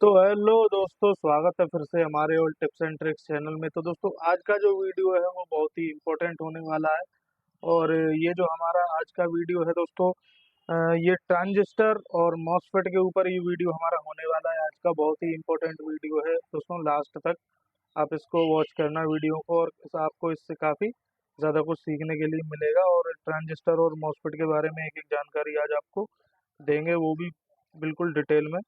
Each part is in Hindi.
तो हेलो दोस्तों, स्वागत है फिर से हमारे old tips and tricks channel में। तो दोस्तों, आज का जो वीडियो है वो बहुत ही इम्पोर्टेंट होने वाला है। और ये जो हमारा आज का वीडियो है दोस्तों, ये ट्रांजिस्टर और मॉसफेट के ऊपर ये वीडियो हमारा होने वाला है। आज का बहुत ही इम्पोर्टेंट वीडियो है दोस्तों, लास्ट तक आप इसको वॉच करना वीडियो को, और आपको इससे काफ़ी ज़्यादा कुछ सीखने के लिए मिलेगा। और ट्रांजिस्टर और मॉसफेट के बारे में एक एक जानकारी आज आपको देंगे, वो भी बिल्कुल डिटेल में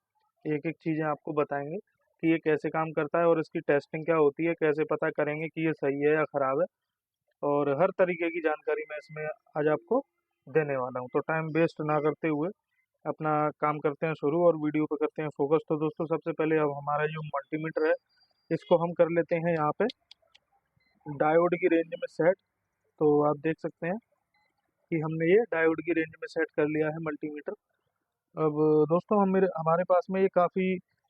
एक एक चीज़ें आपको बताएंगे कि ये कैसे काम करता है और इसकी टेस्टिंग क्या होती है, कैसे पता करेंगे कि ये सही है या ख़राब है। और हर तरीके की जानकारी मैं इसमें आज आपको देने वाला हूँ। तो टाइम वेस्ट ना करते हुए अपना काम करते हैं शुरू, और वीडियो पे करते हैं फोकस। तो दोस्तों, सबसे पहले अब हमारा जो मल्टीमीटर है इसको हम कर लेते हैं यहाँ पे डायोड की रेंज में सेट। तो आप देख सकते हैं कि हमने ये डायोड की रेंज में सेट कर लिया है मल्टीमीटर। अब दोस्तों, हमारे पास में ये काफ़ी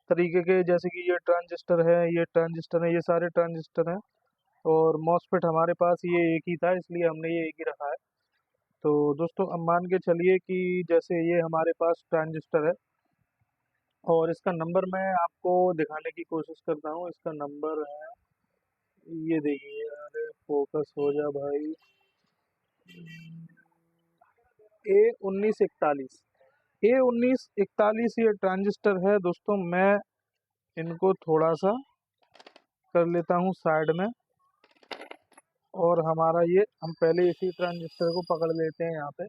तरीके के, जैसे कि ये ट्रांजिस्टर है, ये ट्रांजिस्टर है, ये सारे ट्रांजिस्टर हैं। और मॉसफेट हमारे पास ये एक ही था, इसलिए हमने ये एक ही रखा है। तो दोस्तों, अब मान के चलिए कि जैसे ये हमारे पास ट्रांजिस्टर है, और इसका नंबर मैं आपको दिखाने की कोशिश करता हूँ। इसका नंबर है, ये देखिए, अरे फोकस हो जा भाई, A1941। A1941 ये ट्रांजिस्टर है दोस्तों। मैं इनको थोड़ा सा कर लेता हूँ साइड में, और हमारा ये हम पहले इसी ट्रांजिस्टर को पकड़ लेते हैं यहाँ पे।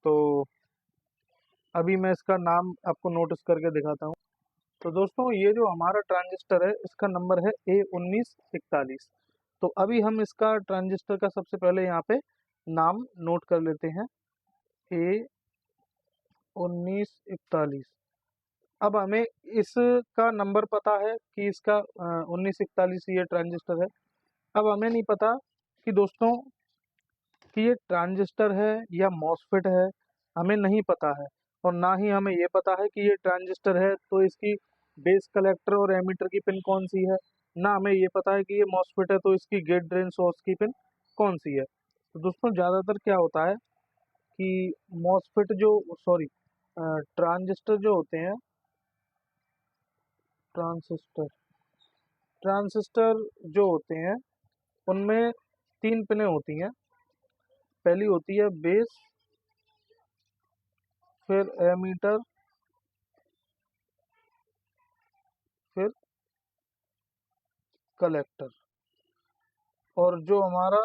तो अभी मैं इसका नाम आपको नोटिस करके दिखाता हूँ। तो दोस्तों, ये जो हमारा ट्रांजिस्टर है इसका नंबर है A1941। तो अभी हम इसका ट्रांजिस्टर का सबसे पहले यहाँ पे नाम नोट कर लेते हैं, A1941। अब हमें इसका नंबर पता है कि इसका 1941 ये ट्रांजिस्टर है। अब हमें नहीं पता कि दोस्तों कि ये ट्रांजिस्टर है या मॉसफेट है, हमें नहीं पता है। और ना ही हमें ये पता है कि ये ट्रांजिस्टर है तो इसकी बेस कलेक्टर और एमीटर की पिन कौन सी है। ना हमें ये पता है कि ये मॉसफेट है तो इसकी गेट ड्रेन सोर्स की पिन कौन सी है। तो दोस्तों, ज़्यादातर क्या होता है कि मॉसफेट जो, सॉरी, ट्रांजिस्टर जो होते हैं, ट्रांसिस्टर ट्रांसिस्टर जो होते हैं उनमें तीन पिनें होती हैं। पहली होती है बेस, फिर एमीटर, फिर कलेक्टर। और जो हमारा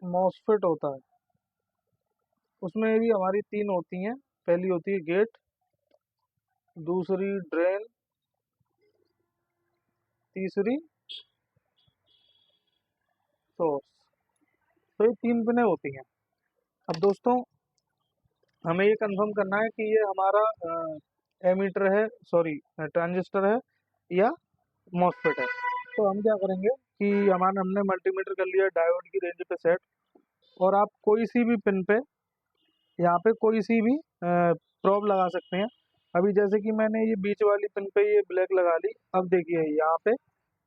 मॉसफेट होता है उसमें भी हमारी तीन होती हैं। पहली होती है गेट, दूसरी ड्रेन, तीसरी सोर्स। तो ये तीन पिनें होती हैं। अब दोस्तों, हमें ये कंफर्म करना है कि ये हमारा एमीटर है, सॉरी, ट्रांजिस्टर है या मॉसफेट है। तो हम क्या करेंगे कि हमने मल्टीमीटर कर लिया डायोड की रेंज पे सेट, और आप कोई सी भी पिन पे यहाँ पे कोई सी भी प्रोब लगा सकते हैं। अभी जैसे कि मैंने ये बीच वाली पिन पे ये ब्लैक लगा ली। अब देखिए यहाँ पे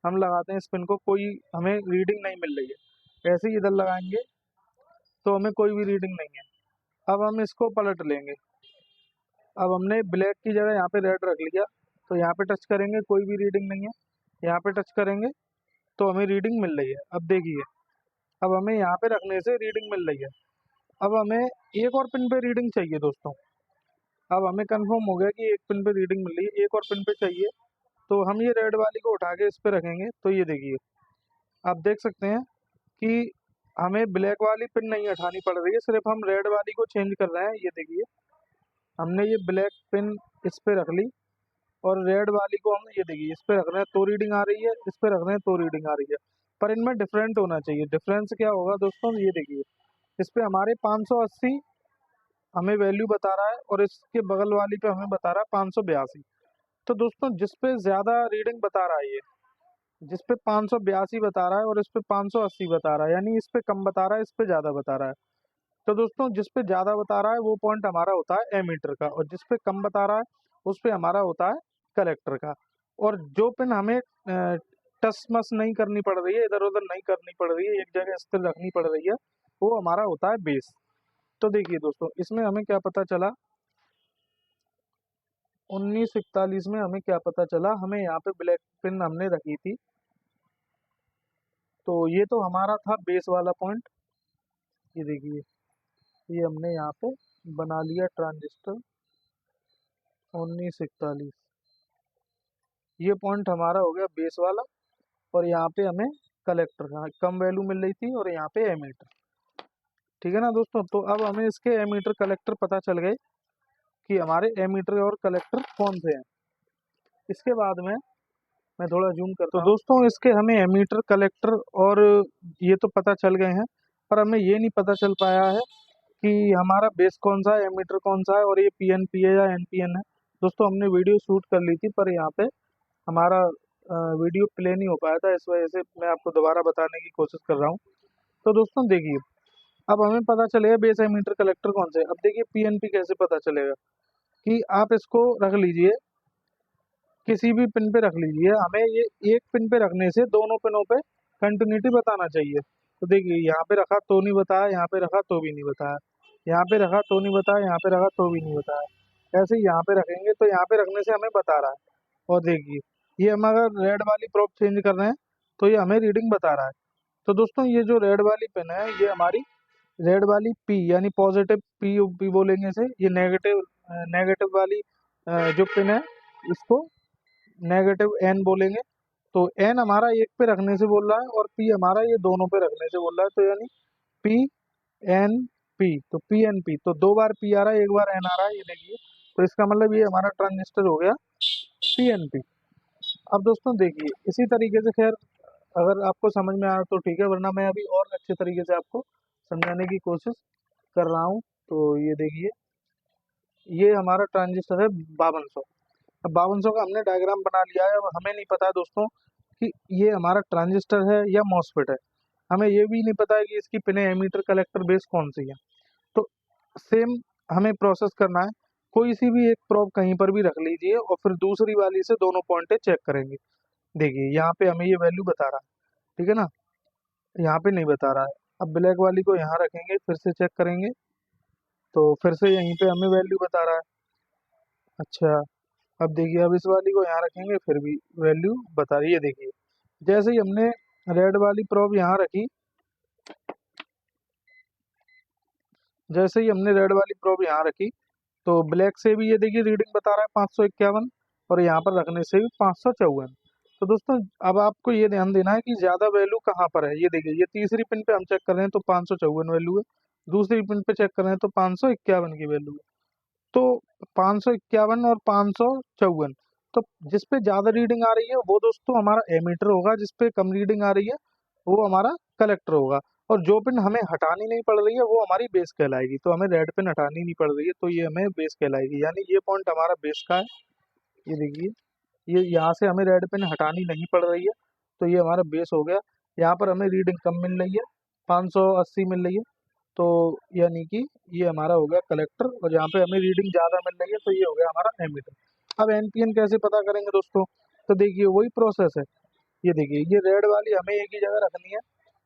हम लगाते हैं इस पिन को, कोई हमें रीडिंग नहीं मिल रही है। ऐसे ही इधर लगाएंगे तो हमें कोई भी रीडिंग नहीं है। अब हम इसको पलट लेंगे। अब हमने ब्लैक की जगह यहाँ पे रेड रख लिया, तो यहाँ पे टच करेंगे, कोई भी रीडिंग नहीं है। यहाँ पे टच करेंगे तो हमें रीडिंग मिल रही है। अब देखिए, अब हमें यहाँ पे रखने से रीडिंग मिल रही है। अब हमें एक और पिन पे रीडिंग चाहिए दोस्तों। अब हमें कंफर्म हो गया कि एक पिन पे रीडिंग मिल रही है, एक और पिन पे चाहिए। तो हम ये रेड वाली को उठा के इस पे रखेंगे, तो ये देखिए, आप देख सकते हैं कि हमें ब्लैक वाली पिन नहीं उठानी पड़ रही है, सिर्फ हम रेड वाली को चेंज कर रहे हैं। ये देखिए, हमने ये ब्लैक पिन इस पे रख ली, और रेड वाली को हम ये देखिए इस पे रख रहे हैं तो रीडिंग आ रही है, इस पे रख रहे हैं तो रीडिंग आ रही है। पर इनमें डिफरेंट होना चाहिए। डिफरेंस क्या होगा दोस्तों, ये देखिए, इस पे हमारे 580 हमें वैल्यू बता रहा है, और इसके बगल वाली पे हमें बता रहा है 582। तो दोस्तों, जिस पे ज़्यादा रीडिंग बता रहा है, ये जिस पे 582 बता रहा है और इस पे 580 बता रहा है, यानी इस पे कम बता रहा है, इस पे ज़्यादा बता रहा है। तो दोस्तों, जिस पे ज़्यादा बता रहा है वो पॉइंट हमारा होता है एमीटर का, और जिस पे कम बता रहा है उस पे हमारा होता है कलेक्टर का। और जो पिन हमें टस मस नहीं करनी पड़ रही है, इधर उधर नहीं करनी पड़ रही है, एक जगह स्थिर रखनी पड़ रही है, वो हमारा होता है बेस। तो देखिए दोस्तों, इसमें हमें क्या पता चला 1941 में हमें क्या पता चला, हमें यहाँ पे ब्लैक पिन हमने रखी थी, तो ये तो हमारा था बेस वाला पॉइंट। ये देखिए, ये हमने यहाँ पे बना लिया ट्रांजिस्टर 1941। ये पॉइंट हमारा हो गया बेस वाला, और यहाँ पे हमें कलेक्टर कम वैल्यू मिल रही थी, और यहाँ पे एमीटर। ठीक है ना दोस्तों, तो अब हमें इसके एमीटर कलेक्टर पता चल गए कि हमारे एमीटर और कलेक्टर कौन से हैं। इसके बाद में मैं थोड़ा जूम करता हूँ। तो दोस्तों इसके हमें एमीटर कलेक्टर और ये तो पता चल गए हैं, पर हमें ये नहीं पता चल पाया है कि हमारा बेस कौन सा है, एमीटर कौन सा है, और ये पीएनपी है या एनपीएन है। दोस्तों हमने वीडियो शूट कर ली थी, पर यहाँ पे हमारा वीडियो प्ले नहीं हो पाया था, इस वजह से मैं आपको दोबारा बताने की कोशिश कर रहा हूँ। तो दोस्तों देखिए, अब हमें पता चलेगा बेस एमीटर कलेक्टर कौन से। अब देखिए पीएनपी कैसे पता चलेगा, कि आप इसको रख लीजिए, किसी भी पिन पे रख लीजिए, हमें ये एक पिन पे रखने से दोनों पिनों पे कंटिन्यूटी बताना चाहिए। तो देखिए यहाँ पे रखा तो नहीं बताया, यहाँ पे रखा तो भी नहीं बताया, यहाँ पे रखा तो नहीं बताया, यहाँ पे रखा तो भी नहीं बताया। ऐसे ही यहाँ पे रखेंगे तो यहाँ पे रखने से हमें बता रहा है। और देखिए, ये हम अगर रेड वाली प्रोब चेंज कर रहे हैं तो ये हमें रीडिंग बता रहा है। तो दोस्तों ये जो रेड वाली पिन है, ये हमारी रेड वाली पी यानी पॉजिटिव पी पी बोलेंगे इसे। ये नेगेटिव नेगेटिव वाली जो पिन है, इसको नेगेटिव एन बोलेंगे। तो एन हमारा एक पे रखने से बोल रहा है, और पी हमारा ये दोनों पे रखने से बोल रहा है, तो यानी पी एन पी। तो पी एन पी, तो दो बार पी आ रहा है, एक बार एन आ रहा है, ये देखिए। तो इसका मतलब ये हमारा ट्रांजिस्टर हो गया पी एन पी। अब दोस्तों देखिए, इसी तरीके से, खैर अगर आपको समझ में आया तो ठीक है, वरना मैं अभी और अच्छे तरीके से आपको समझाने की कोशिश कर रहा हूँ। तो ये देखिए, ये हमारा ट्रांजिस्टर है 5200। अब 5200 का हमने डायग्राम बना लिया है। अब हमें नहीं पता है दोस्तों कि ये हमारा ट्रांजिस्टर है या मॉसफेट है। हमें ये भी नहीं पता है कि इसकी पिने एमीटर कलेक्टर बेस कौन सी है। तो सेम हमें प्रोसेस करना है, कोई सी भी एक प्रोब कहीं पर भी रख लीजिए, और फिर दूसरी वाली से दोनों पॉइंटे चेक करेंगे। देखिए यहाँ पे हमें ये वैल्यू बता रहा है, ठीक है ना, यहाँ पे नहीं बता रहा है। अब ब्लैक वाली को यहाँ रखेंगे, फिर से चेक करेंगे, तो फिर से यहीं पे हमें वैल्यू बता रहा है। अच्छा, अब देखिए, अब इस वाली को यहाँ रखेंगे, फिर भी वैल्यू बता रही है। देखिए, जैसे ही हमने रेड वाली प्रोब यहाँ रखी, जैसे ही हमने रेड वाली प्रोब यहाँ रखी, तो ब्लैक से भी ये देखिए रीडिंग बता रहा है 551, और यहाँ पर रखने से भी 554। तो दोस्तों अब आपको ये ध्यान देना है कि ज़्यादा वैल्यू कहाँ पर है। ये देखिए, ये तीसरी पिन पे हम चेक कर रहे हैं तो 554 वैल्यू है, दूसरी पिन पे चेक कर रहे हैं तो 551 की वैल्यू है। तो 551 और 554, तो जिस पे ज्यादा रीडिंग आ रही है वो दोस्तों हमारा एमीटर होगा, जिस पे कम रीडिंग आ रही है वो हमारा कलेक्टर होगा। और जो पिन हमें हटानी नहीं पड़ रही है वो हमारी बेस कहलाएगी। तो हमें रेड पिन हटानी नहीं पड़ रही है, तो ये हमें बेस कहलाएगी, यानी ये पॉइंट हमारा बेस का है। ये देखिए, ये यहाँ से हमें रेड पिन हटानी नहीं पड़ रही है, तो ये हमारा बेस हो गया। यहाँ पर हमें रीडिंग कम मिल रही है, 580 मिल रही है, तो यानी कि ये हमारा हो गया कलेक्टर। और यहाँ पे हमें रीडिंग ज़्यादा मिल रही है, तो ये हो गया हमारा एमीटर। अब एनपीएन कैसे पता करेंगे दोस्तों, तो देखिए वही प्रोसेस है। ये देखिए, ये रेड वाली हमें एक ही जगह रखनी है,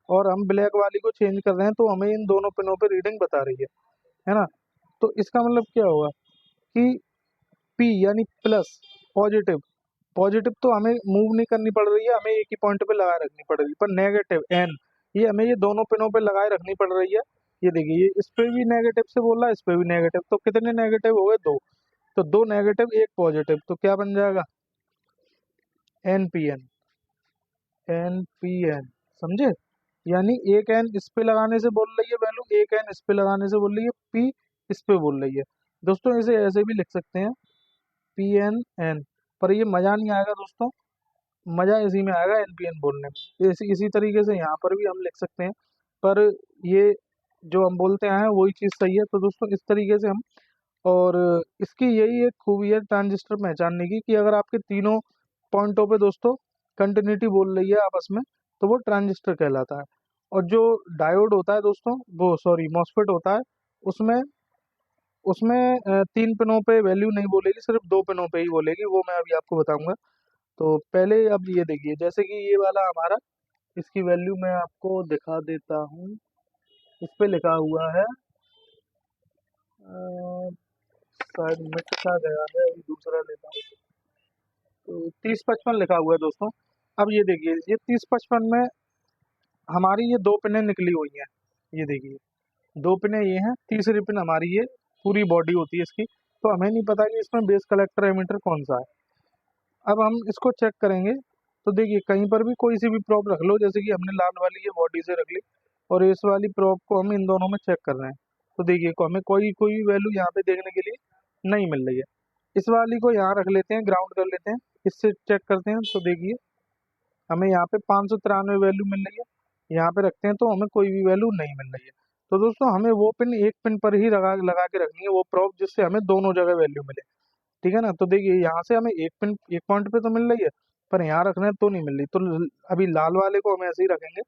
और हम ब्लैक वाली को चेंज कर रहे हैं, तो हमें इन दोनों पिनों पे रीडिंग बता रही है ना। तो इसका मतलब क्या होगा कि पी यानी प्लस पॉजिटिव, पॉजिटिव तो हमें मूव नहीं करनी पड़ रही है, हमें एक ही पॉइंट पे लगाए रखनी पड़ रही है। पर नेगेटिव एन, ये हमें ये दोनों पिनों पे लगाए रखनी पड़ रही है। ये देखिए, ये इस पे भी नेगेटिव से बोल रहा है, इस पे भी नेगेटिव, तो कितने नेगेटिव हो गए, दो। तो दो नेगेटिव एक पॉजिटिव, तो क्या बन जाएगा, N P N, N P N, समझे। यानी एक एन इस पे लगाने से बोल रही है वैल्यू, एक एन इस पे लगाने से बोल रही है, पी इस पे बोल रही है। दोस्तों इसे ऐसे भी लिख सकते हैं, पी एन एन। पर ये मजा नहीं आएगा दोस्तों, मजा इसी में आएगा एनपीएन बोलने में। इसी तरीके से यहाँ पर भी हम लिख सकते हैं, पर ये जो हम बोलते हैं वही चीज़ सही है। तो दोस्तों इस तरीके से हम, और इसकी यही एक खूबी है ट्रांजिस्टर पहचानने की, कि अगर आपके तीनों पॉइंटों पे दोस्तों कंटिन्यूटी बोल रही है आपस में, तो वो ट्रांजिस्टर कहलाता है। और जो डायोड होता है दोस्तों, वो सॉरी मॉसफेट होता है, उसमें उसमें तीन पिनों पे वैल्यू नहीं बोलेगी, सिर्फ दो पिनों पे ही बोलेगी, वो मैं अभी आपको बताऊंगा। तो पहले अब ये देखिए, जैसे कि ये वाला हमारा, इसकी वैल्यू मैं आपको दिखा देता हूँ। इस पे लिखा हुआ है शायद मिट सा गया है, अभी दूसरा लेता हूँ। तो 3055 लिखा हुआ है दोस्तों। अब ये देखिए, ये 3055 में हमारी ये दो पिनें निकली हुई हैं। ये देखिए, दो पिनें ये हैं, तीसरी पिन हमारी ये पूरी बॉडी होती है इसकी। तो हमें नहीं पता कि इसमें बेस कलेक्टर एमीटर कौन सा है। अब हम इसको चेक करेंगे। तो देखिए, कहीं पर भी कोई सी भी प्रॉप रख लो, जैसे कि हमने लाल वाली ये बॉडी से रख ली और इस वाली प्रॉप को हम इन दोनों में चेक कर रहे हैं। तो देखिए, को हमें कोई कोई वैल्यू यहाँ पे देखने के लिए नहीं मिल रही है। इस वाली को यहाँ रख लेते हैं, ग्राउंड कर लेते हैं, इससे चेक करते हैं। तो देखिए, हमें यहाँ पे 593 वैल्यू मिल रही है। यहाँ पे रखते हैं तो हमें कोई भी वैल्यू नहीं मिल रही है। तो दोस्तों, हमें वो पिन एक पिन पर ही लगा लगा के रखनी है, वो प्रॉप, जिससे हमें दोनों जगह वैल्यू मिले। ठीक है ना। तो देखिए, यहाँ से हमें एक पिन एक पॉइंट पे तो मिल रही है, पर यहाँ रखने तो नहीं मिल रही। तो अभी लाल वाले को हम ऐसे ही रखेंगे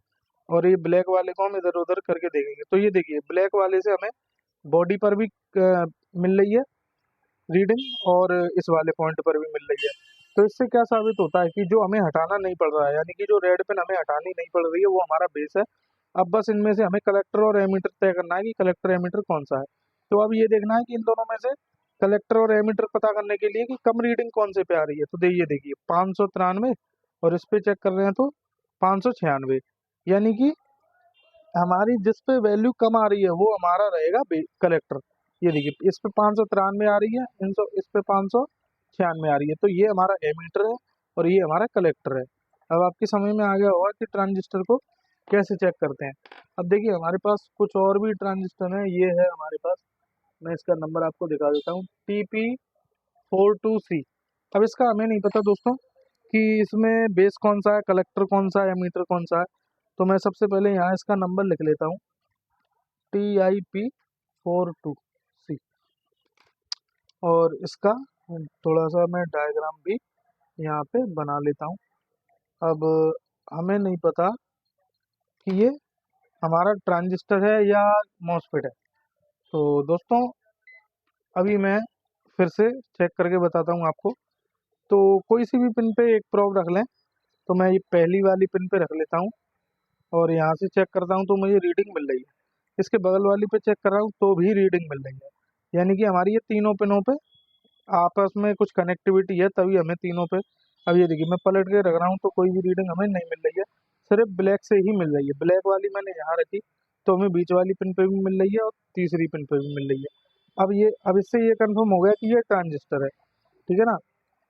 और ये ब्लैक वाले को हम इधर उधर करके देखेंगे। तो ये देखिए, ब्लैक वाले से हमें बॉडी पर भी मिल रही है रीडिंग और इस वाले पॉइंट पर भी मिल रही है। तो इससे क्या साबित होता है कि जो हमें हटाना नहीं पड़ रहा है, यानी कि जो रेड पिन हमें हटानी नहीं पड़ रही है, वो हमारा बेस है। अब बस इनमें से हमें कलेक्टर और एमीटर तय करना है कि कलेक्टर एमीटर कौन सा है। तो अब ये देखना है कि इन दोनों में से कलेक्टर और एमीटर पता करने के लिए कि कम रीडिंग कौन से पे आ रही है। तो देखिए देखिए 593 और इस पे चेक कर रहे हैं तो 596, यानी कि हमारी जिस पे वैल्यू कम आ रही है वो हमारा रहेगा कलेक्टर। ये देखिए, इस पे 593 आ रही है, इस पे 596 आ रही है। तो ये हमारा एमीटर है और ये हमारा कलेक्टर है। अब आपकी समझ में आ गया होगा कि ट्रांजिस्टर को कैसे चेक करते हैं। अब देखिए, हमारे पास कुछ और भी ट्रांजिस्टर है। ये है हमारे पास, मैं इसका नंबर आपको दिखा देता हूँ, TP42C। अब इसका हमें नहीं पता दोस्तों कि इसमें बेस कौन सा है, कलेक्टर कौन सा है, एमीटर कौन सा है। तो मैं सबसे पहले यहाँ इसका नंबर लिख लेता हूँ, TIP42C। और इसका थोड़ा सा मैं डायग्राम भी यहाँ पे बना लेता हूँ। अब हमें नहीं पता कि ये हमारा ट्रांजिस्टर है या मॉसफेट है। तो दोस्तों, अभी मैं फिर से चेक करके बताता हूँ आपको। तो कोई सी भी पिन पे एक प्रोब रख लें। तो मैं ये पहली वाली पिन पे रख लेता हूँ और यहाँ से चेक करता हूँ तो मुझे रीडिंग मिल रही है। इसके बगल वाली पे चेक कर रहा हूँ तो भी रीडिंग मिल रही है। यानी कि हमारी ये तीनों पिनों पे आपस में कुछ कनेक्टिविटी है, तभी हमें तीनों पे। अब ये देखिए, मैं पलट के रख रहा हूँ तो कोई भी रीडिंग हमें नहीं मिल रही है, सिर्फ ब्लैक से ही मिल रही है। ब्लैक वाली मैंने यहाँ रखी तो हमें बीच वाली पिन पे भी मिल रही है और तीसरी पिन पे भी मिल रही है। अब इससे ये कंफर्म हो गया कि ये ट्रांजिस्टर है। ठीक है ना।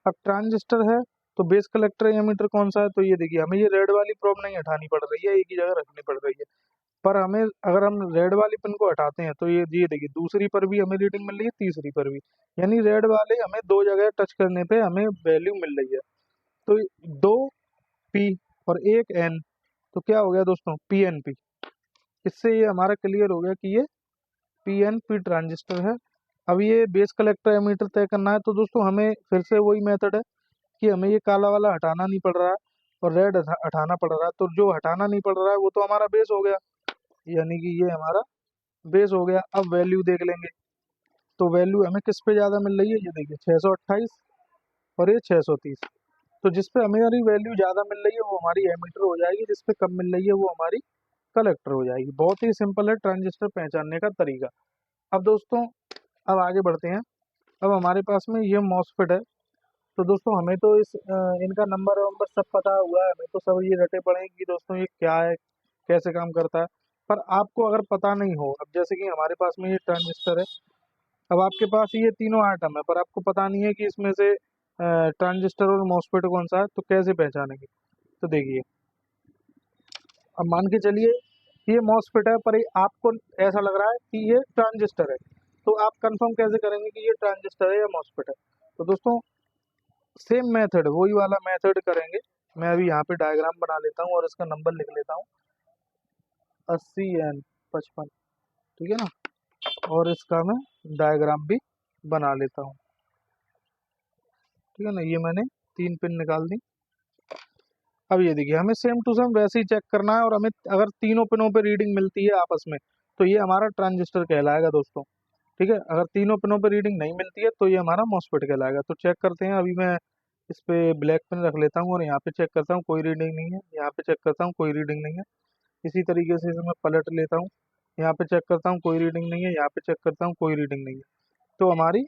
अब ट्रांजिस्टर है तो बेस कलेक्टर एमीटर कौन सा है। तो ये देखिए, हमें ये रेड वाली प्रोब नहीं हटानी पड़ रही है, एक ही जगह रखनी पड़ रही है। पर हमें, अगर हम रेड वाली पिन को हटाते हैं तो ये देखिए, दूसरी पर भी हमें रीडिंग मिल रही है, तीसरी पर भी। यानी रेड वाले हमें दो जगह टच करने पे हमें वैल्यू मिल रही है। तो दो पी और एक एन, तो क्या हो गया दोस्तों, PNP। इससे ये हमारा क्लियर हो गया कि ये PNP ट्रांजिस्टर है। अब ये बेस कलेक्टर एमीटर तय करना है। तो दोस्तों, हमें फिर से वही मेथड है कि हमें ये काला वाला हटाना नहीं पड़ रहा है और रेड हटाना पड़ रहा है। तो जो हटाना नहीं पड़ रहा है वो तो हमारा बेस हो गया, यानी कि ये हमारा बेस हो गया। अब वैल्यू देख लेंगे। तो वैल्यू हमें किस पे ज़्यादा मिल रही है, ये देखिए 628 और ये 630। तो जिस पे हमारी वैल्यू ज़्यादा मिल रही है वो हमारी एमीटर हो जाएगी, जिस पे कम मिल रही है वो हमारी कलेक्टर हो जाएगी। बहुत ही सिंपल है ट्रांजिस्टर पहचानने का तरीका। अब दोस्तों, अब आगे बढ़ते हैं। अब हमारे पास में ये मॉसफेट है। तो दोस्तों, हमें तो इनका नंबर वंबर सब पता हुआ है, हमें तो सब ये रटे पड़े हैं कि दोस्तों ये क्या है, कैसे काम करता है। पर आपको अगर पता नहीं हो, अब जैसे कि हमारे पास में ये ट्रांजिस्टर है, अब आपके पास ये तीनों आइटम है पर आपको पता नहीं है कि इसमें से ट्रांजिस्टर और मॉसफेट कौन सा है, तो कैसे पहचानेंगे। तो देखिए, अब मान के चलिए ये मॉसफेट है पर आपको ऐसा लग रहा है कि ये ट्रांजिस्टर है। तो आप कंफर्म कैसे करेंगे कि ये ट्रांजिस्टर है या मॉसफेट है। तो दोस्तों, सेम मेथड, वही वाला मेथड करेंगे। मैं अभी यहाँ पे डायग्राम बना लेता हूँ और इसका नंबर लिख लेता हूँ, 80N55। ठीक है ना। और इसका मैं डायग्राम भी बना लेता हूँ। ठीक है ना। ये मैंने तीन पिन निकाल दी। अब ये देखिए, हमें सेम टू सेम वैसे ही चेक करना है और हमें अगर तीनों पिनों पे रीडिंग मिलती है आपस में तो ये हमारा ट्रांजिस्टर कहलाएगा दोस्तों। ठीक है। अगर तीनों पिनों पे रीडिंग नहीं मिलती है तो ये हमारा मॉसफेट कहलाएगा। तो चेक करते हैं। अभी मैं इस पे ब्लैक पेन रख लेता हूँ और यहाँ पे चेक करता हूँ, कोई रीडिंग नहीं है। यहाँ पे चेक करता हूँ, कोई रीडिंग नहीं है। इसी तरीके से इसे मैं पलट लेता हूँ, यहाँ पे चेक करता हूँ, कोई रीडिंग नहीं है। यहाँ पे चेक करता हूँ, कोई रीडिंग नहीं है। तो हमारी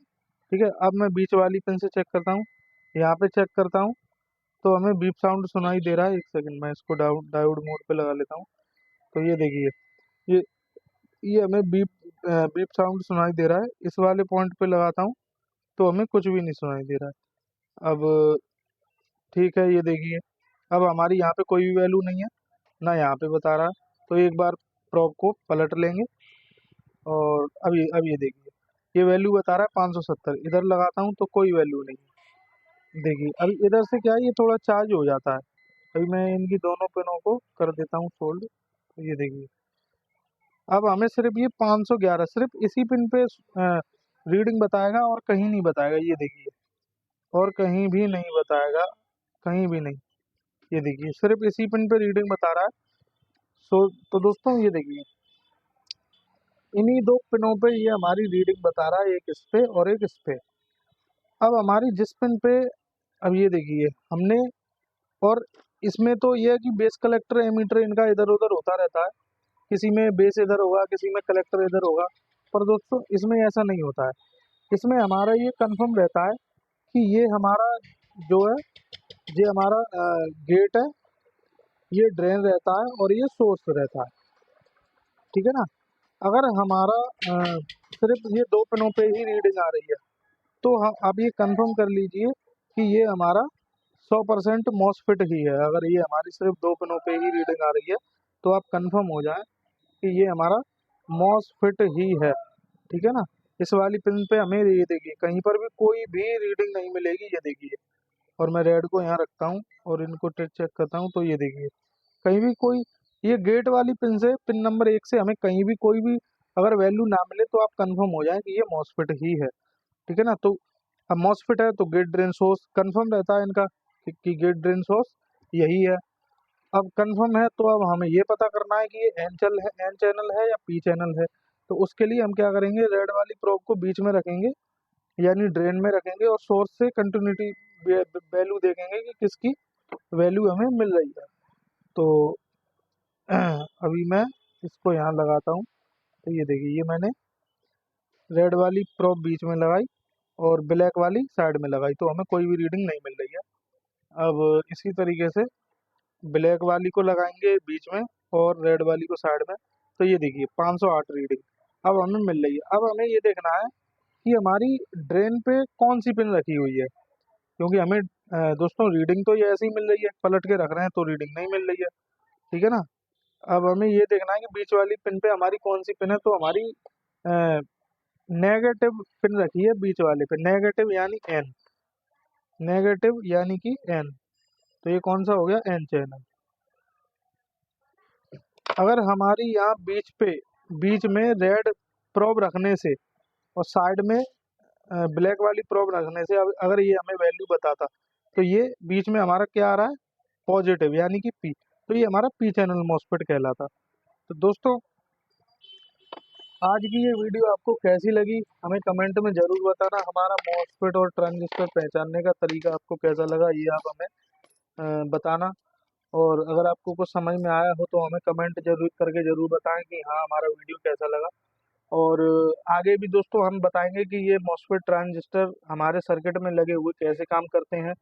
ठीक है, अब मैं बीच वाली पिन से चेक करता हूँ, यहाँ पे चेक करता हूँ तो हमें बीप साउंड सुनाई दे रहा है। एक सेकंड मैं इसको डायोड मोड पे लगा लेता हूँ। तो ये देखिए, ये ये हमें बीप साउंड सुनाई दे रहा है। इस वाले पॉइंट पे लगाता हूँ तो हमें कुछ भी नहीं सुनाई दे रहा है। अब ठीक है, ये देखिए, अब हमारी यहाँ पे कोई भी वैल्यू नहीं है, ना यहाँ पे बता रहा है। तो एक बार प्रॉप को पलट लेंगे और अब ये देखिए, ये वैल्यू बता रहा है 570। इधर लगाता हूँ तो कोई वैल्यू नहीं है। देखिए अभी इधर से क्या है, ये थोड़ा चार्ज हो जाता है। अभी मैं इनकी दोनों पिनों को कर देता हूँ सोल्ड। तो ये देखिए, अब हमें सिर्फ ये 511 सिर्फ इसी पिन पे रीडिंग बताएगा और कहीं नहीं बताएगा। ये देखिए, और कहीं भी नहीं बताएगा, कहीं भी नहीं। ये देखिए, सिर्फ इसी पिन पे रीडिंग बता रहा है। तो दोस्तों ये देखिए, इन्हीं दो पिनों पे ये हमारी रीडिंग बता रहा है, एक इस पे और एक इस पे। अब हमारी जिस पिन पे, अब ये देखिए हमने, और इसमें तो ये है कि बेस कलेक्टर एमीटर इनका इधर उधर होता रहता है, किसी में बेस इधर होगा, किसी में कलेक्टर इधर होगा। पर दोस्तों इसमें ऐसा नहीं होता है। इसमें हमारा ये कंफर्म रहता है कि ये हमारा जो है, ये हमारा गेट है, ये ड्रेन रहता है और ये सोर्स रहता है। ठीक है ना। अगर हमारा सिर्फ ये दो पिनों पे ही रीडिंग आ रही है तो हम आप ये कंफर्म कर लीजिए कि ये हमारा 100% मॉसफेट ही है। अगर ये हमारी सिर्फ दो पिनों पे ही रीडिंग आ रही है तो आप कंफर्म हो जाए कि ये हमारा मॉसफेट ही है। ठीक है ना। इस वाली पिन पे हमें ये देखिए कहीं पर भी कोई भी रीडिंग नहीं मिलेगी। ये देखिए, और मैं रेड को यहाँ रखता हूँ और इनको चेक करता हूँ तो ये देखिए, कहीं भी कोई, ये गेट वाली पिन से, पिन नंबर 1 से हमें कहीं भी कोई भी अगर वैल्यू ना मिले तो आप कंफर्म हो जाए कि ये मॉसफेट ही है। ठीक है ना। तो अब मॉसफेट है तो गेट ड्रेन सोर्स कंफर्म रहता है इनका कि गेट ड्रेन सोर्स यही है। अब कंफर्म है तो अब हमें ये पता करना है कि ये एन चैनल है या पी चैनल है। तो उसके लिए हम क्या करेंगे, रेड वाली प्रोब को बीच में रखेंगे, यानी ड्रेन में रखेंगे, और सोर्स से कंटिन्यूटी वैल्यू देखेंगे कि किसकी वैल्यू हमें मिल रही है। तो अभी मैं इसको यहाँ लगाता हूँ। तो ये देखिए, ये मैंने रेड वाली प्रोब बीच में लगाई और ब्लैक वाली साइड में लगाई तो हमें कोई भी रीडिंग नहीं मिल रही है। अब इसी तरीके से ब्लैक वाली को लगाएंगे बीच में और रेड वाली को साइड में। तो ये देखिए 508 रीडिंग अब हमें मिल रही है। अब हमें ये देखना है कि हमारी ड्रेन पे कौन सी पिन रखी हुई है, क्योंकि हमें दोस्तों रीडिंग तो ये ऐसे ही मिल रही है, पलट के रख रहे हैं तो रीडिंग नहीं मिल रही है। ठीक है ना। अब हमें ये देखना है कि बीच वाली पिन पे हमारी कौन सी पिन है। तो हमारी नेगेटिव पिन रखी है बीच वाले पे, नेगेटिव यानी एन, नेगेटिव यानी कि एन। तो ये कौन सा हो गया, एन चैनल। अगर हमारी यहाँ बीच में रेड प्रोब रखने से और साइड में ब्लैक वाली प्रोब रखने से अगर ये हमें वैल्यू बताता तो ये बीच में हमारा क्या आ रहा है, पॉजिटिव यानी कि पी। तो ये हमारा पी चैनल मॉसफेट कहलाता। तो दोस्तों आज की ये वीडियो आपको कैसी लगी हमें कमेंट में ज़रूर बताना। हमारा मॉसफेट और ट्रांजिस्टर पहचानने का तरीका आपको कैसा लगा ये आप हमें बताना। और अगर आपको कुछ समझ में आया हो तो हमें कमेंट जरूर करके ज़रूर बताएं कि हाँ हमारा वीडियो कैसा लगा। और आगे भी दोस्तों हम बताएंगे कि ये मॉसफेट ट्रांजिस्टर हमारे सर्किट में लगे हुए कैसे काम करते हैं।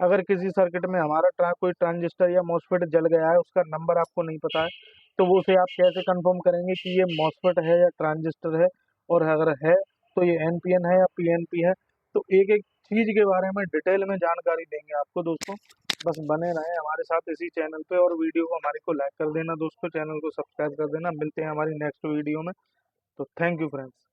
अगर किसी सर्किट में हमारा कोई ट्रांजिस्टर या मॉसफेट जल गया है, उसका नंबर आपको नहीं पता है, तो वो उसे आप कैसे कंफर्म करेंगे कि ये मॉसफेट है या ट्रांजिस्टर है, और अगर है तो ये एनपीएन है या पीएनपी है। तो एक एक चीज़ के बारे में डिटेल में जानकारी देंगे आपको दोस्तों। बस बने रहें हमारे साथ इसी चैनल पे, और वीडियो को हमारे को लाइक कर देना दोस्तों, चैनल को सब्सक्राइब कर देना। मिलते हैं हमारी नेक्स्ट वीडियो में। तो थैंक यू फ्रेंड्स।